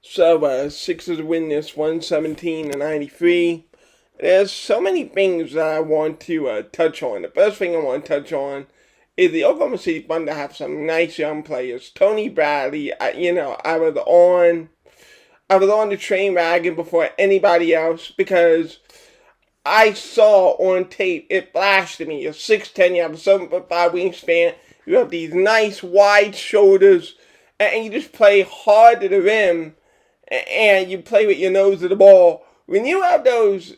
So, Sixers win this 117-93. There's so many things that I want to touch on. The first thing I want to touch on is the Oklahoma City Thunder have some nice young players. Tony Bradley, I was on the train wagon before anybody else because I saw on tape, it flashed to me, you're 6'10", you have a 7'5" wingspan, you have these nice wide shoulders, and you just play hard to the rim, and you play with your nose to the ball. When you have those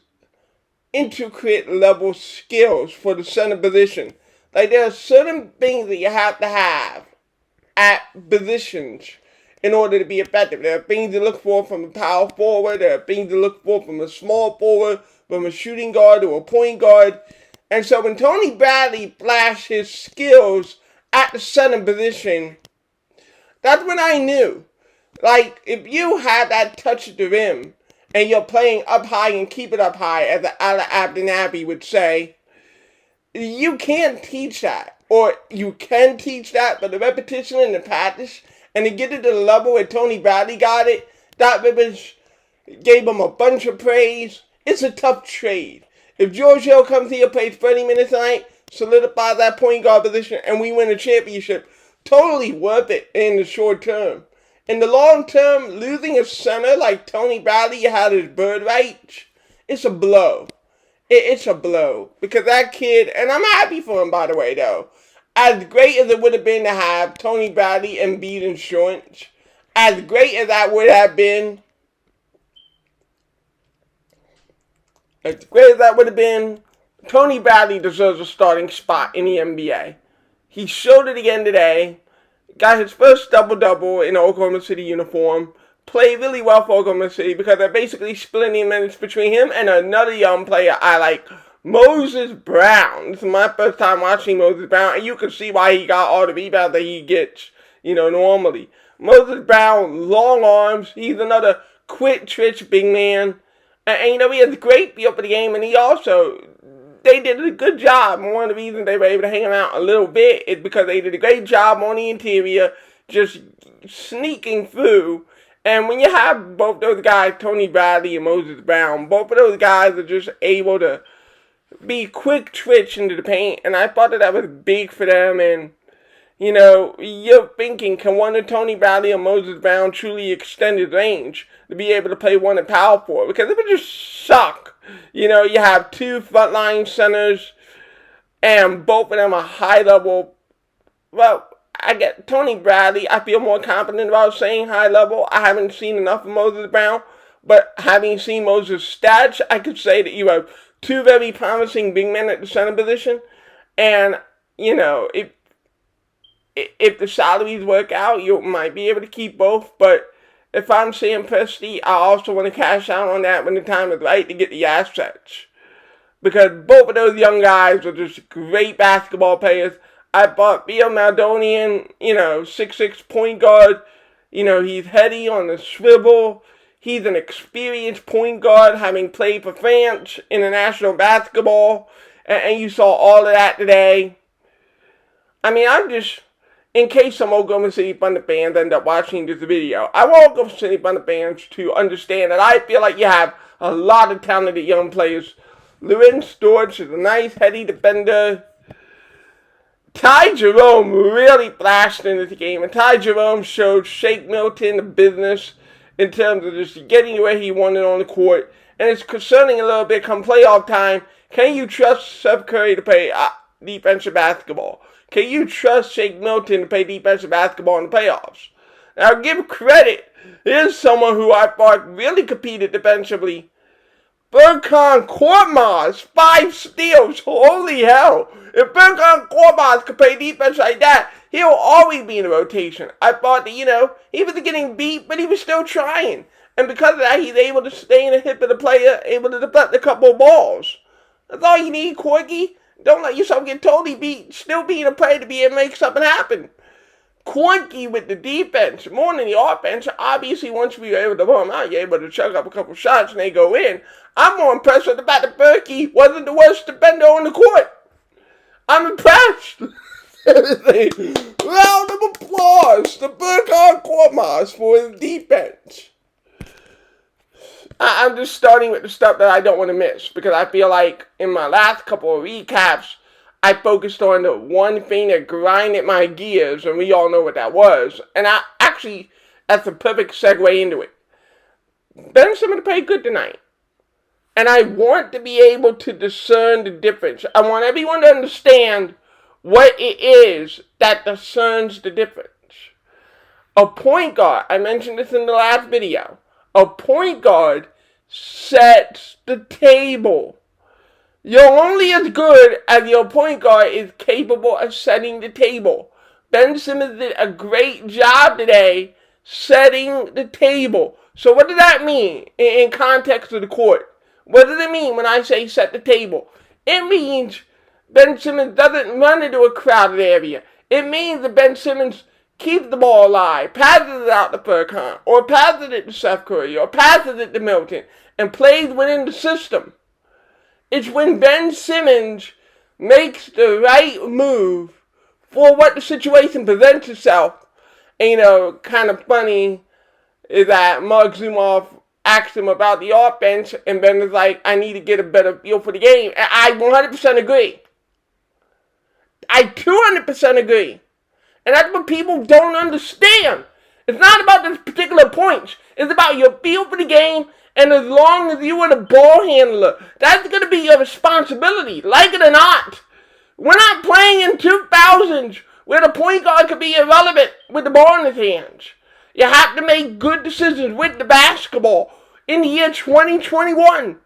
intricate level skills for the center position, like there are certain things that you have to have at positions in order to be effective. There are things to look for from a power forward. There are things to look for from a small forward, from a shooting guard or a point guard. And so when Tony Bradley flashed his skills at the center position, that's when I knew. Like, if you have that touch at the rim and you're playing up high and keep it up high, as Ala Abdenabi would say, you can't teach that. Or you can teach that, but the repetition and the practice, and to get it to the level where Tony Bradley got it, Doc Rivers gave him a bunch of praise. It's a tough trade. If George Hill comes here, plays 30 minutes a night, solidifies that point guard position, and we win a championship, totally worth it in the short term. In the long term, losing a center like Tony Bradley had his bird rights, it's a blow. It's a blow. Because that kid, and I'm happy for him, by the way, though. As great as it would have been to have Tony Bradley and Embiid insurance, as great as that would have been, Tony Bradley deserves a starting spot in the NBA. He showed it again today. Got his first double-double in an Oklahoma City uniform. Played really well for Oklahoma City because they're basically splitting minutes between him and another young player I like, Moses Brown. This is my first time watching Moses Brown, and you can see why he got all the rebounds that he gets, normally. Moses Brown, long arms. He's another quick twitch big man. And he has a great feel for the game, and they did a good job. And one of the reasons they were able to hang him out a little bit is because they did a great job on the interior, just sneaking through. And when you have both those guys, Tony Bradley and Moses Brown, both of those guys are just able to be quick twitch into the paint. And I thought that was big for them. And, you're thinking, can one of Tony Bradley or Moses Brown truly extend his range to be able to play one at power forward? Because it would just suck. You have two frontline centers, and both of them are high level. Well, I get Tony Bradley, I feel more confident about saying high level. I haven't seen enough of Moses Brown, but having seen Moses' stats, I could say that you have two very promising big men at the center position. And, if the salaries work out, you might be able to keep both. But if I'm Sam Presti, I also want to cash out on that when the time is right to get the assets. Because both of those young guys are just great basketball players. I bought Theo Maldonian, 6'6" point guard. He's heady on the swivel. He's an experienced point guard, having played for France, international basketball. And you saw all of that today. In case some Oklahoma City Thunder fans end up watching this video, I want Oklahoma City Thunder fans to understand that I feel like you have a lot of talented young players. Lorenz Storch is a nice, heady defender. Ty Jerome really flashed in this game, and Ty Jerome showed Shake Milton the business in terms of just getting where he wanted on the court. And it's concerning a little bit come playoff time. Can you trust Seth Curry to play defensive basketball? Can you trust Shake Milton to play defensive basketball in the playoffs? Now, give credit. Here's someone who I thought really competed defensively. Furkan Korkmaz, 5 steals. Holy hell. If Furkan Korkmaz could play defense like that, he'll always be in the rotation. I thought that, he was getting beat, but he was still trying. And because of that, he's able to stay in the hip of the player, able to deflect a couple of balls. That's all you need, Corky. Don't let yourself get totally beat. Still being a player to be able to make something happen. Quirky with the defense, more than the offense. Obviously, once we were able to blow them out, you're able to chuck up a couple shots and they go in. I'm more impressed with the fact that Berkey wasn't the worst defender on the court. I'm impressed. Round of applause to Furkan Korkmaz for his defense. I'm just starting with the stuff that I don't want to miss, because I feel like in my last couple of recaps, I focused on the one thing that grinded my gears, and we all know what that was. And that's a perfect segue into it. Ben Simmons played good tonight. And I want to be able to discern the difference. I want everyone to understand what it is that discerns the difference. A point guard, I mentioned this in the last video, a point guard sets the table. You're only as good as your point guard is capable of setting the table. Ben Simmons did a great job today setting the table. So what does that mean in context of the court? What does it mean when I say set the table? It means Ben Simmons doesn't run into a crowded area. It means that Ben Simmons keeps the ball alive, passes it out to Furkan, or passes it to Seth Curry, or passes it to Milton, and plays within the system. It's when Ben Simmons makes the right move for what the situation presents itself. And, kind of funny is that Mark Zumoff asked him about the offense, and Ben was like, I need to get a better feel for the game. And I 100% agree. I 200% agree. And that's what people don't understand. It's not about the particular points. It's about your feel for the game, and as long as you are the ball handler, that's going to be your responsibility, like it or not. We're not playing in 2000s where the point guard could be irrelevant with the ball in his hands. You have to make good decisions with the basketball in the year 2021.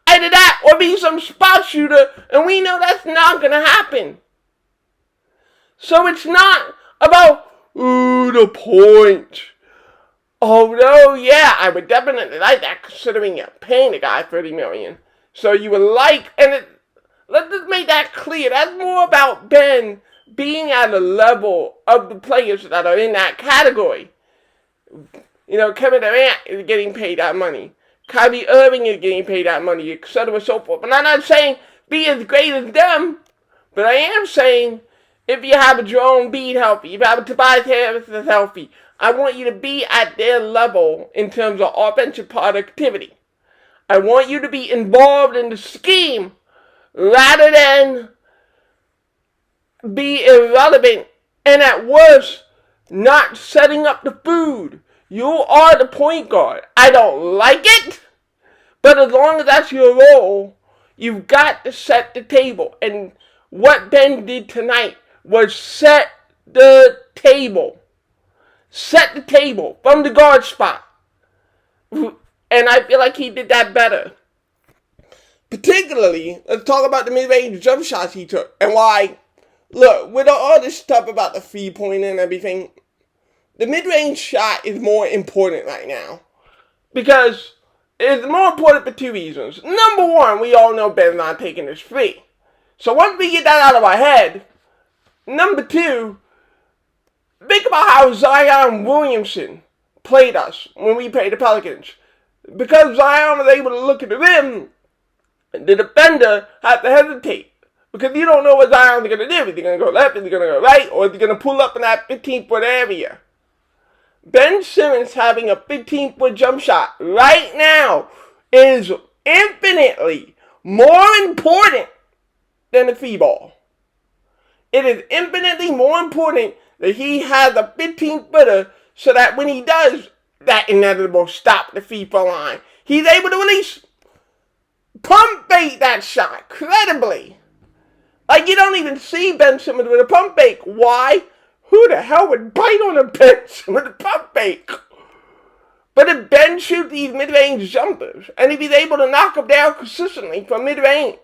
Either that or be some spot shooter, and we know that's not going to happen. So it's not about, the point. Although, yeah, I would definitely like that, considering you're paying the guy $30 million. So you would like, and let's just make that clear. That's more about Ben being at a level of the players that are in that category. Kevin Durant is getting paid that money. Kyrie Irving is getting paid that money, etc. and so forth. But I'm not saying be as great as them. But I am saying, if you have a Joel Embiid healthy, if you have a Tobias Harris that's healthy, I want you to be at their level in terms of offensive productivity. I want you to be involved in the scheme rather than be irrelevant and at worst not setting up the food. You are the point guard. I don't like it, but as long as that's your role, you've got to set the table. And what Ben did tonight was set the table. Set the table from the guard spot. And I feel like he did that better. Particularly, let's talk about the mid-range jump shots he took. And why, look, with all this stuff about the 3-pointer and everything, the mid-range shot is more important right now. Because it's more important for two reasons. Number one, we all know Ben's not taking this free. So once we get that out of our head, number two, think about how Zion Williamson played us when we played the Pelicans. Because Zion was able to look at the rim, the defender had to hesitate. Because you don't know what Zion's going to do. Is he going to go left? Is he going to go right? Or is he going to pull up in that 15-foot area? Ben Simmons having a 15-foot jump shot right now is infinitely more important than the free ball. It is infinitely more important that he has a 15-footer so that when he does that inevitable stop the free throw line, he's able to release, pump fake that shot credibly. Like, you don't even see Ben Simmons with a pump fake. Why? Who the hell would bite on a Ben Simmons with a pump fake? But if Ben shoots these mid-range jumpers, and if he's able to knock them down consistently from mid-range,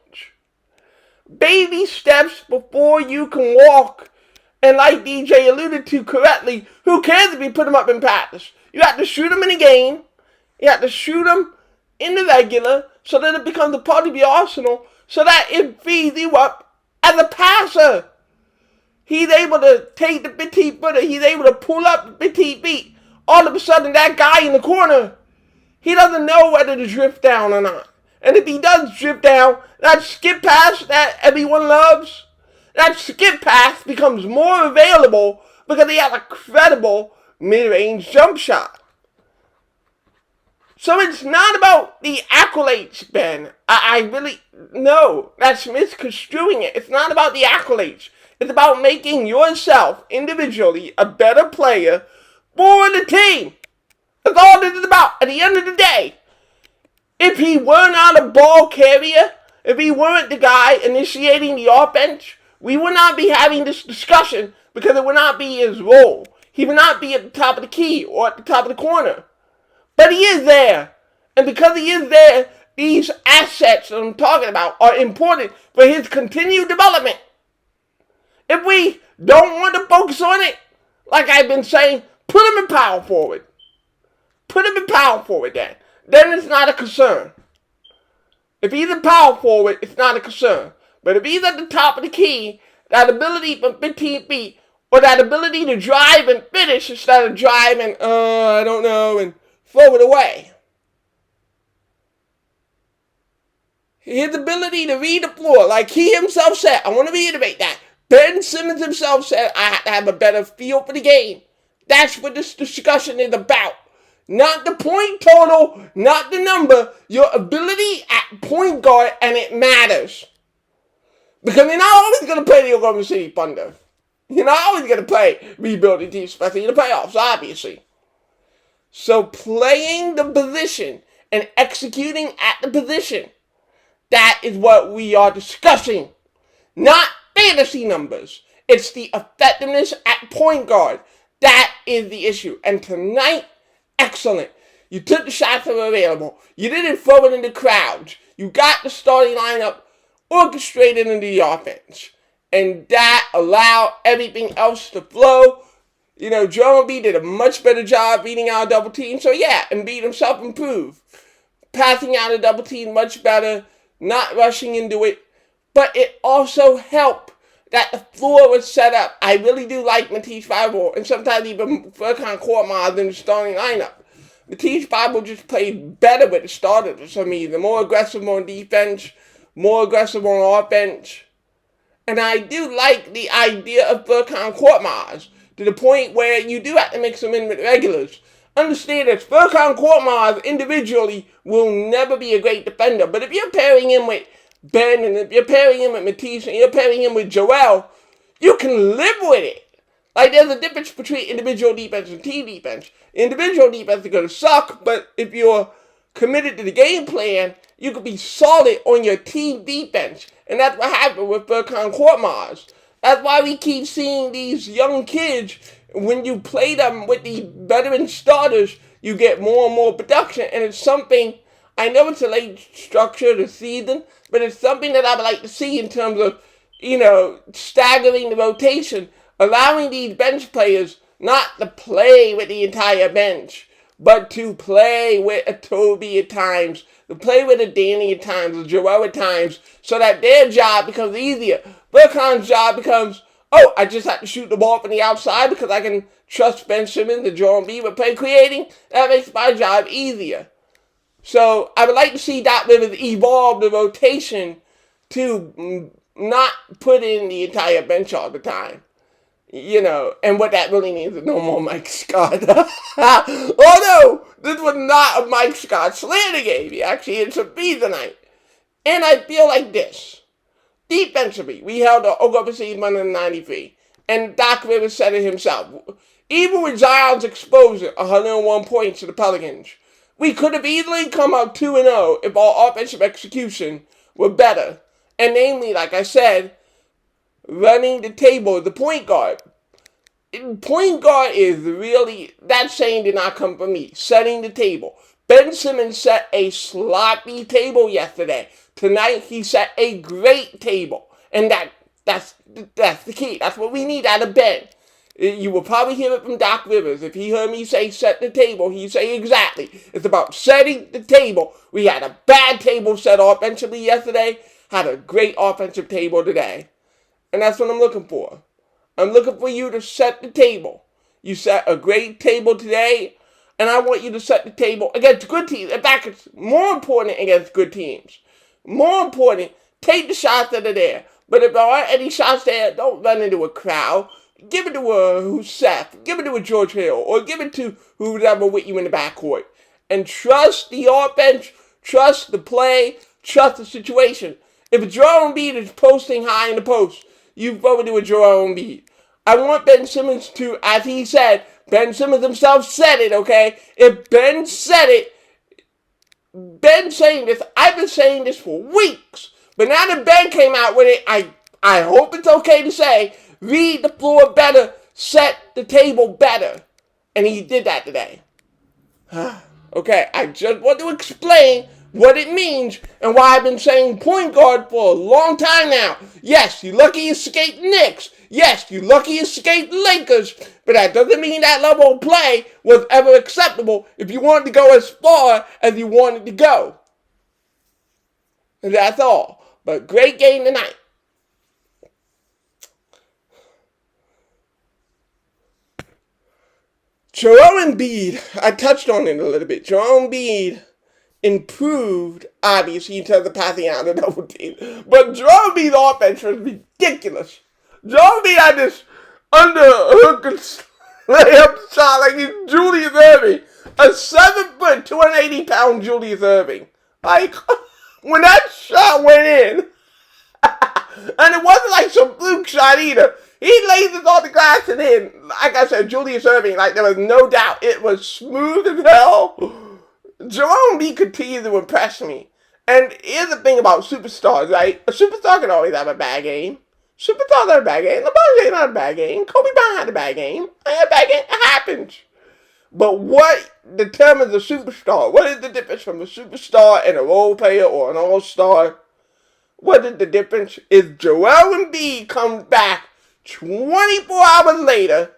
baby steps before you can walk. And like DJ alluded to correctly, who cares if you put them up in practice? You have to shoot them in the game. You have to shoot them in the regular so that it becomes a part of your arsenal so that it feeds you up as a passer. He's able to take the 15-footer. He's able to pull up 15 feet. All of a sudden, that guy in the corner, he doesn't know whether to drift down or not. And if he does drift down, that skip pass that everyone loves, that skip pass becomes more available because he has a credible mid-range jump shot. So it's not about the accolades, Ben. I really, no, that's misconstruing it. It's not about the accolades. It's about making yourself individually a better player for the team. That's all this is about. At the end of the day, if he were not a ball carrier, if he weren't the guy initiating the offense, we would not be having this discussion because it would not be his role. He would not be at the top of the key or at the top of the corner. But he is there. And because he is there, these assets that I'm talking about are important for his continued development. If we don't want to focus on it, like I've been saying, put him in power forward. Put him in power forward then. Then it's not a concern. If he's a power forward, it's not a concern. But if he's at the top of the key, that ability from 15 feet, or that ability to drive and finish instead of driving, I don't know, and throw it away. His ability to read the floor, like he himself said, I want to reiterate that. Ben Simmons himself said, I have to have a better feel for the game. That's what this discussion is about. Not the point total, not the number, your ability at point guard, and it matters. Because you're not always going to play the Oklahoma City Thunder. You're not always going to play rebuilding teams, especially in the playoffs, obviously. So playing the position and executing at the position, that is what we are discussing. Not fantasy numbers. It's the effectiveness at point guard. That is the issue. And tonight, excellent. You took the shots that were available. You didn't throw it in the crowds. You got the starting lineup orchestrated into the offense. And that allowed everything else to flow. You know, Joel Embiid did a much better job beating out a double team. So yeah, Embiid himself improved. Passing out a double team much better. Not rushing into it. But it also helped that the floor was set up. I really do like Matisse Thybulle, and sometimes even Furkan Korkmaz in the starting lineup. Matisse Thybulle just played better with the starters for some reason. More aggressive on defense, more aggressive on offense. And I do like the idea of Furkan Korkmaz to the point where you do have to mix him in with regulars. Understand that Furkan Korkmaz individually will never be a great defender, but if you're pairing him with Ben, and if you're pairing him with Matisse, and you're pairing him with Joel, you can live with it. Like, there's a difference between individual defense and team defense. Individual defense is going to suck, but if you're committed to the game plan, you can be solid on your team defense. And that's what happened with Furkan Korkmaz. That's why we keep seeing these young kids, when you play them with the veteran starters, you get more and more production. And it's something, I know it's a late structure of the season, but it's something that I would like to see in terms of, you know, staggering the rotation, allowing these bench players not to play with the entire bench, but to play with a Toby at times, to play with a Danny at times, a Joel at times, so that their job becomes easier. Furkan's job becomes, oh, I just have to shoot the ball from the outside because I can trust Ben Simmons and Joel Embiid with play creating. That makes my job easier. So I would like to see Doc Rivers evolve the rotation to not put in the entire bench all the time. You know, and what that really means is no more Mike Scott. Although, this was not a Mike Scott slander game. He actually hit some beats tonight. And I feel like this. Defensively, we held the Oklahoma City under 93. And Doc Rivers said it himself. Even with Zion's exposure, 101 points to the Pelicans, we could have easily come out 2-0 if our offensive execution were better. And namely, like I said, running the table, the point guard. Point guard is really, that saying did not come from me. Setting the table. Ben Simmons set a sloppy table yesterday. Tonight, he set a great table. And that's the key. That's what we need out of Ben. You will probably hear it from Doc Rivers. If he heard me say set the table, he'd say exactly. It's about setting the table. We had a bad table set offensively yesterday. Had a great offensive table today. And that's what I'm looking for. I'm looking for you to set the table. You set a great table today, and I want you to set the table against good teams. In fact, it's more important against good teams. More important, take the shots that are there. But if there aren't any shots there, don't run into a crowd. Give it to Seth. Give it to a George Hill. Or give it to whoever with you in the backcourt. and trust the offense, trust the play, trust the situation. If Joel Embiid is posting high in the post, you throw it to a Joel Embiid. I want Ben Simmons to, as he said, Ben Simmons himself said it, okay? If Ben said it, Ben saying this, I've been saying this for weeks. But now that Ben came out with it, I hope it's okay to say, read the floor better, set the table better. And he did that today. Okay, I just want to explain what it means and why I've been saying point guard for a long time now. Yes, you lucky you escaped Knicks. Yes, you lucky you escaped Lakers. But that doesn't mean that level of play was ever acceptable if you wanted to go as far as you wanted to go. And that's all. But great game tonight. Joel Embiid, I touched on it a little bit. Joel Embiid improved, obviously, in terms of passing out the double team. But Joel Embiid's offense was ridiculous. Joel Embiid had this underhook layup shot like he's Julius Erving. A 7-foot, 280-pound Julius Erving. Like, when that shot went in, and it wasn't like some fluke shot either. He lays it on the glass and in. Like I said, Julius Erving, like there was no doubt. It was smooth as hell. Joel Embiid continues to impress me. And here's the thing about superstars, right? A superstar can always have a bad game. Superstars have a bad game. LeBron James had a bad game. Kobe Bryant had a bad game. I had a bad game. It happens. But what determines a superstar? What is the difference from a superstar and a role player or an all-star? What is the difference? Is Joel Embiid comes back 24 hours later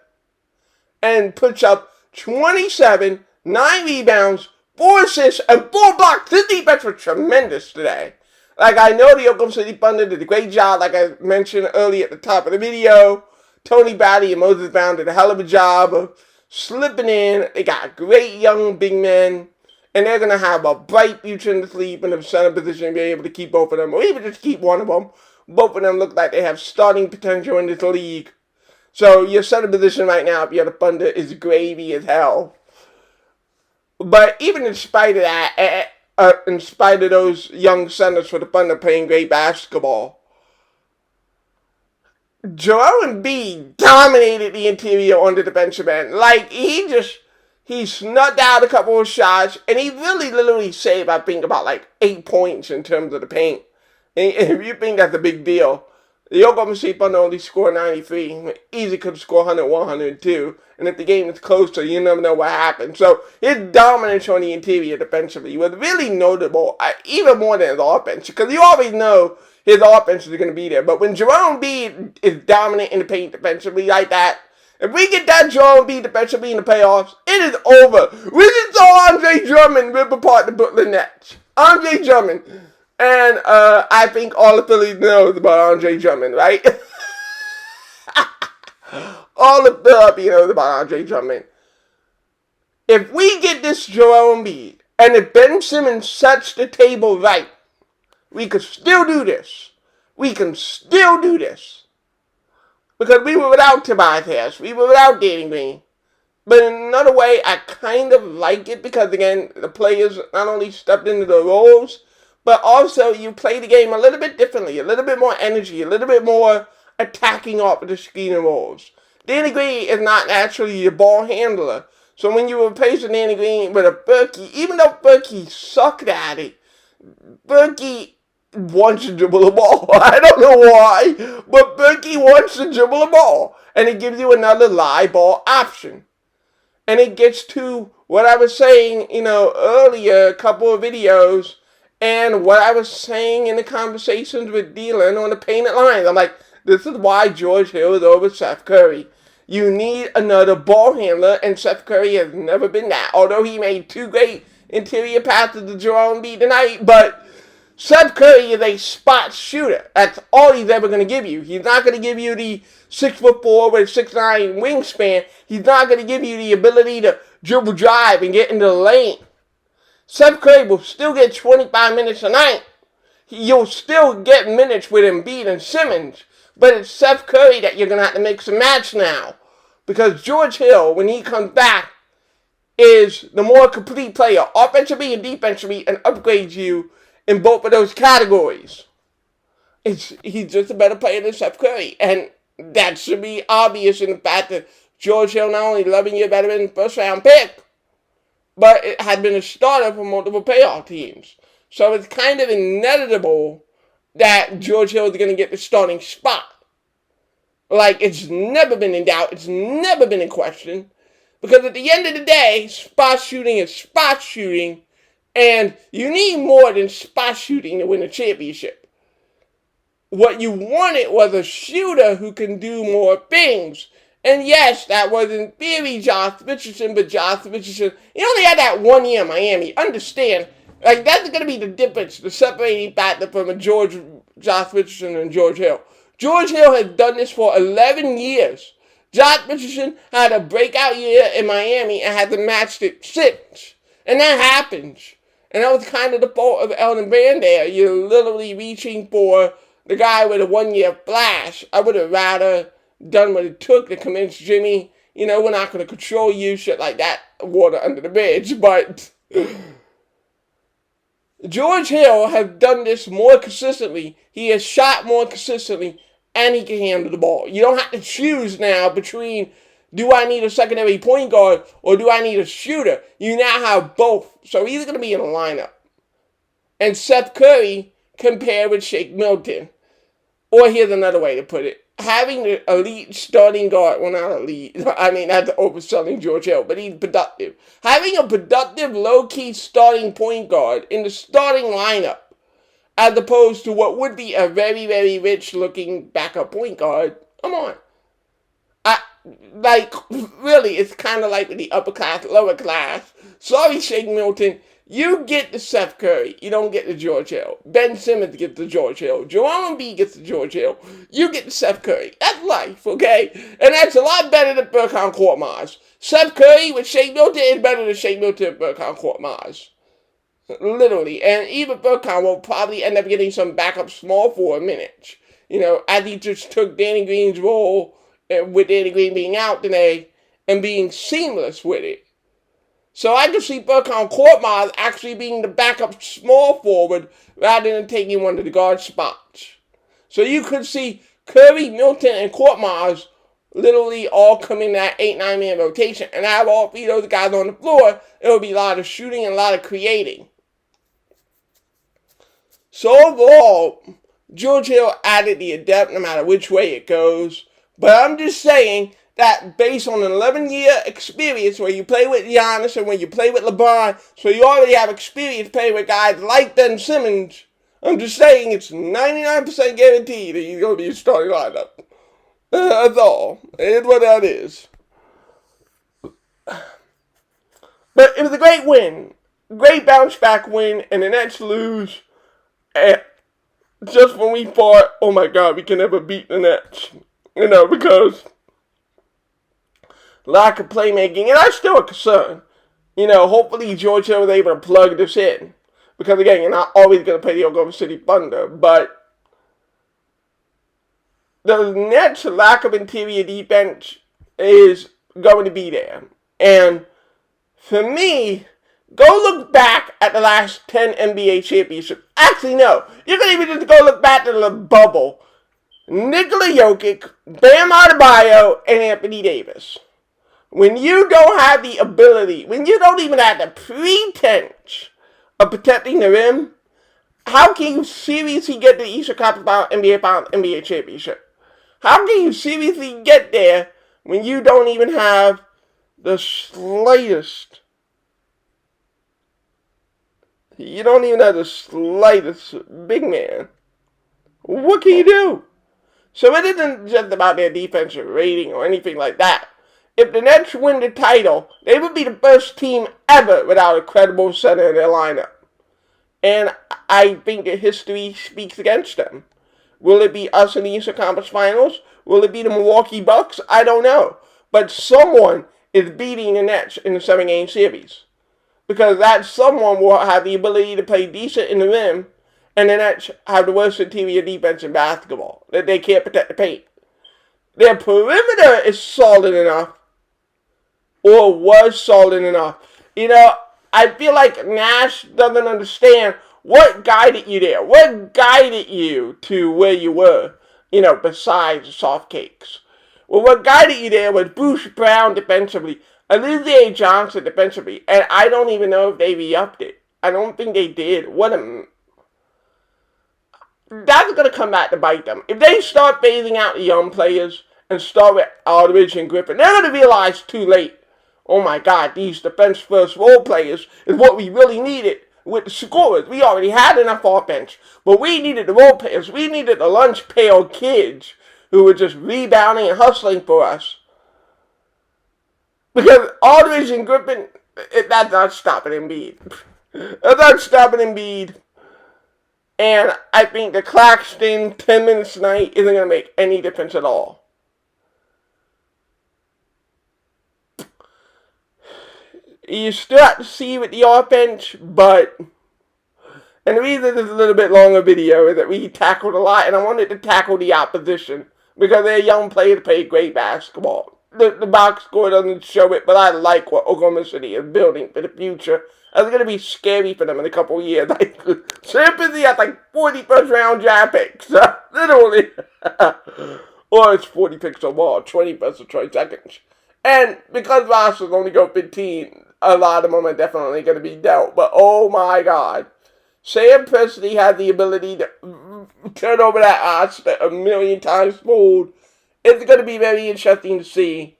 and puts up 27, 9 rebounds, 4 assists, and 4 blocks. This defense was tremendous today. Like, I know the Oklahoma City Thunder did a great job, like I mentioned earlier at the top of the video. Tony Bradley and Moses Brown did a hell of a job of slipping in. They got great young big men. And they're going to have a bright future in the league in the center position and be able to keep both of them. Or even just keep one of them. Both of them look like they have starting potential in this league. So your center position right now, if you're the Thunder, is gravy as hell. But even in spite of that, in spite of those young centers for the Thunder playing great basketball, Joel Embiid dominated the interior on the defensive end. Like, he snuck out a couple of shots, and he really literally saved, I think, about like 8 points in terms of the paint. And if you think that's a big deal, the Oklahoma City Thunder only scored 93. Easy could score 100, 102. And if the game is closer, you never know what happened. So his dominance on the interior defensively was really notable, even more than his offense. Because you always know his offense is going to be there. But when Joel Embiid is dominant in the paint defensively like that, if we get that Joel Embiid defensively in the playoffs, it is over. We just saw Andre Drummond rip apart the Brooklyn Nets. Andre Drummond. And I think all the Phillies knows about Andre Drummond, right? All the Philadelphia knows about Andre Drummond. If we get this Joel Embiid, and if Ben Simmons sets the table right, we could still do this. We can still do this. Because we were without Tobias Harris. We were without Danny Green. But in another way, I kind of like it because, again, the players not only stepped into the roles, but also you play the game a little bit differently, a little bit more energy, a little bit more attacking off of the screen and rolls. Danny Green is not naturally a ball handler. So when you replace Danny Green with a Berkey, even though Berkey sucked at it, Berkey wants to dribble the ball. I don't know why, but Berkey wants to dribble the ball. And it gives you another live ball option. And it gets to what I was saying, earlier, a couple of videos, and what I was saying in the conversations with Dylan on the painted lines. I'm like, this is why George Hill is over Seth Curry. You need another ball handler, and Seth Curry has never been that. Although he made 2 great interior passes to Joel Embiid tonight, but Seth Curry is a spot shooter. That's all he's ever going to give you. He's not going to give you the 6'4" with 6'9" wingspan. He's not going to give you the ability to dribble drive and get into the lane. Seth Curry will still get 25 minutes a night. You'll still get minutes with Embiid and Simmons. But it's Seth Curry that you're going to have to mix and match now. Because George Hill, when he comes back, is the more complete player, offensively and defensively, and upgrades you in both of those categories. He's just a better player than Steph Curry, and that should be obvious in the fact that George Hill not only 11-year veteran first round pick, but it had been a starter for multiple playoff teams. So it's kind of inevitable that George Hill is going to get the starting spot. Like, it's never been in doubt. It's never been in question. Because at the end of the day, spot shooting is spot shooting, and you need more than spot shooting to win a championship. What you wanted was a shooter who can do more things. And yes, that was in theory Josh Richardson, but Josh Richardson, he only had that 1 year in Miami. Understand, like, that's going to be the difference, the separating factor from a Josh Richardson and George Hill. George Hill has done this for 11 years. Josh Richardson had a breakout year in Miami and had to match it 6. And that happens. And that was kind of the fault of Elton Brand there. You're literally reaching for the guy with a 1 year flash. I would have rather done what it took to convince Jimmy, we're not going to control you, shit like that, water under the bridge. But George Hill has done this more consistently. He has shot more consistently, and he can handle the ball. You don't have to choose now between, do I need a secondary point guard or do I need a shooter? You now have both. So he's going to be in a lineup. And Seth Curry compared with Shake Milton. Or here's another way to put it. Having the elite starting guard, well, not elite, I mean, that's overselling George Hill, but he's productive. Having a productive, low-key starting point guard in the starting lineup, as opposed to what would be a very, very rich-looking backup point guard, come on. Really, it's kind of like with the upper class, lower class. Sorry, Shake Milton. You get the Seth Curry. You don't get the George Hill. Ben Simmons gets the George Hill. Joel Embiid gets the George Hill. You get the Seth Curry. That's life, okay? And that's a lot better than Burkhan Korkmaz. Seth Curry with Shake Milton is better than Shake Milton and Burkhan Korkmaz. Literally. And even Burkhan will probably end up getting some backup small forward minutes. As he just took Danny Green's role, with Danny Green being out today, and being seamless with it. So I can see Burkhan Korkmaz actually being the backup small forward rather than taking one of the guard spots. So you could see Curry, Milton, and Korkmaz literally all come in that 8-9-man rotation. And have all 3 of those guys on the floor, it will be a lot of shooting and a lot of creating. So overall, George Hill added the depth no matter which way it goes. But I'm just saying that based on an 11-year experience where you play with Giannis and when you play with LeBron, so you already have experience playing with guys like Ben Simmons, I'm just saying it's 99% guaranteed that he's going to be a starting lineup. That's all. It's what that is. But it was a great win. Great bounce back win, and the Nets lose. And just when we thought, oh my God, we can never beat the Nets. Because lack of playmaking, and that's still a concern. Hopefully George Hill was able to plug this in. Because again, you're not always going to play the Oklahoma City Thunder, but the Nets' lack of interior defense is going to be there. And for me, go look back at the last 10 NBA championships. Actually, no. You can even just go look back to the bubble. Nikola Jokic, Bam Adebayo, and Anthony Davis. When you don't have the ability, when you don't even have the pretense of protecting the rim, how can you seriously get to the Eastern Conference Finals, NBA Championship? How can you seriously get there when you don't even have the slightest? You don't even have the slightest big man. What can you do? So it isn't just about their defensive rating or anything like that. If the Nets win the title, they would be the first team ever without a credible center in their lineup. And I think that history speaks against them. Will it be us in the Eastern Conference Finals? Will it be the Milwaukee Bucks? I don't know. But someone is beating the Nets in the 7-game series. Because that someone will have the ability to play decent in the rim, and the Nets have the worst interior defense in basketball. That they can't protect the paint. Their perimeter is solid enough, or was solid enough. I feel like Nash doesn't understand what guided you there. What guided you to where you were, besides the soft cakes? Well, what guided you there was Bruce Brown defensively, Olivier Johnson defensively, and I don't even know if they re-upped it. I don't think they did. That's going to come back to bite them. If they start phasing out the young players and start with Aldridge and Griffin, they're going to realize too late, oh my God, these defense-first role players is what we really needed with the scorers. We already had enough offense, but we needed the role players. We needed the lunch pail kids who were just rebounding and hustling for us. Because Aldridge and Griffin, that's not stopping Embiid. That's not stopping Embiid. And I think the Claxton 10 minutes tonight isn't going to make any difference at all. You still have to see with the offense, but... And the reason this is a little bit longer video is that we tackled a lot, and I wanted to tackle the opposition. Because they're young players that play great basketball. The box score doesn't show it, but I like what Oklahoma City is building for the future. It's going to be scary for them in a couple of years. Sympathy has 40 first-round draft picks. Literally. Or it's 40 picks overall, 20 versus 20 seconds. And because rosters only go 15, a lot of them are definitely going to be dealt. But oh my God. Sam Presti had the ability to turn over that roster a million times fold. It's going to be very interesting to see.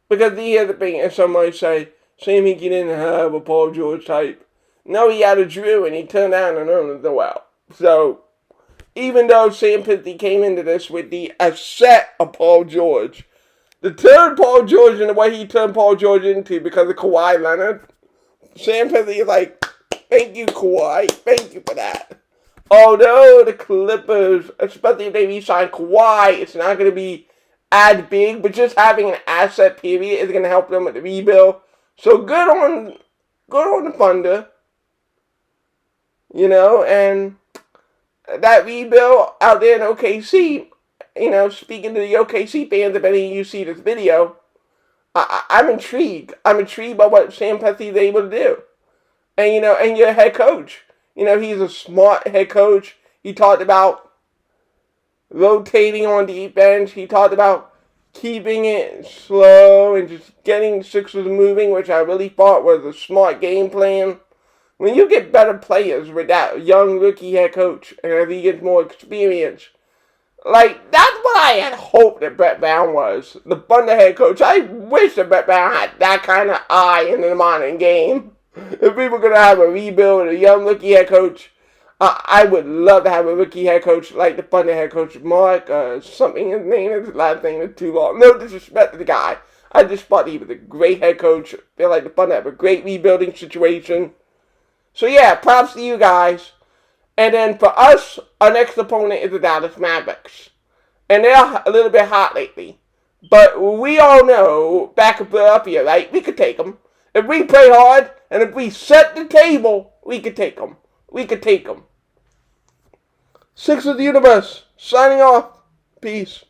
Because here's the thing, and somebody say, Sam Hinkie didn't have a Paul George type. No, he had a Drew, and he turned out and earned the well. So, even though Sam Presti came into this with the asset of Paul George, the turn Paul George and the way he turned Paul George into because of Kawhi Leonard, Sam Presti is like, thank you, Kawhi. Thank you for that. Although the Clippers, especially if they re-sign Kawhi, it's not going to be as big, but just having an asset period is going to help them with the rebuild. So good on the Thunder, and that rebuild out there in OKC, speaking to the OKC fans, if any of you see this video, I'm intrigued. I'm intrigued by what Sam Presti is able to do. And, and your head coach. He's a smart head coach. He talked about rotating on defense. He talked about keeping it slow and just getting Sixers moving, which I really thought was a smart game plan. When you get better players with that young rookie head coach, and as he gets more experience, that's what I had hoped that Brett Brown was. The Thunder head coach. I wish that Brett Brown had that kind of eye in the modern game. If we were going to have a rebuild with a young rookie head coach, I would love to have a rookie head coach like the Thunder head coach, Mark, something his name is, his last name is too long. No disrespect to the guy. I just thought he was a great head coach. I feel like the Thunder have a great rebuilding situation. So yeah, props to you guys. And then for us, our next opponent is the Dallas Mavericks. And they're a little bit hot lately. But we all know, back in Philadelphia, right, we could take them. If we play hard, and if we set the table, we could take them. We could take them. Sixers of the Universe, signing off. Peace.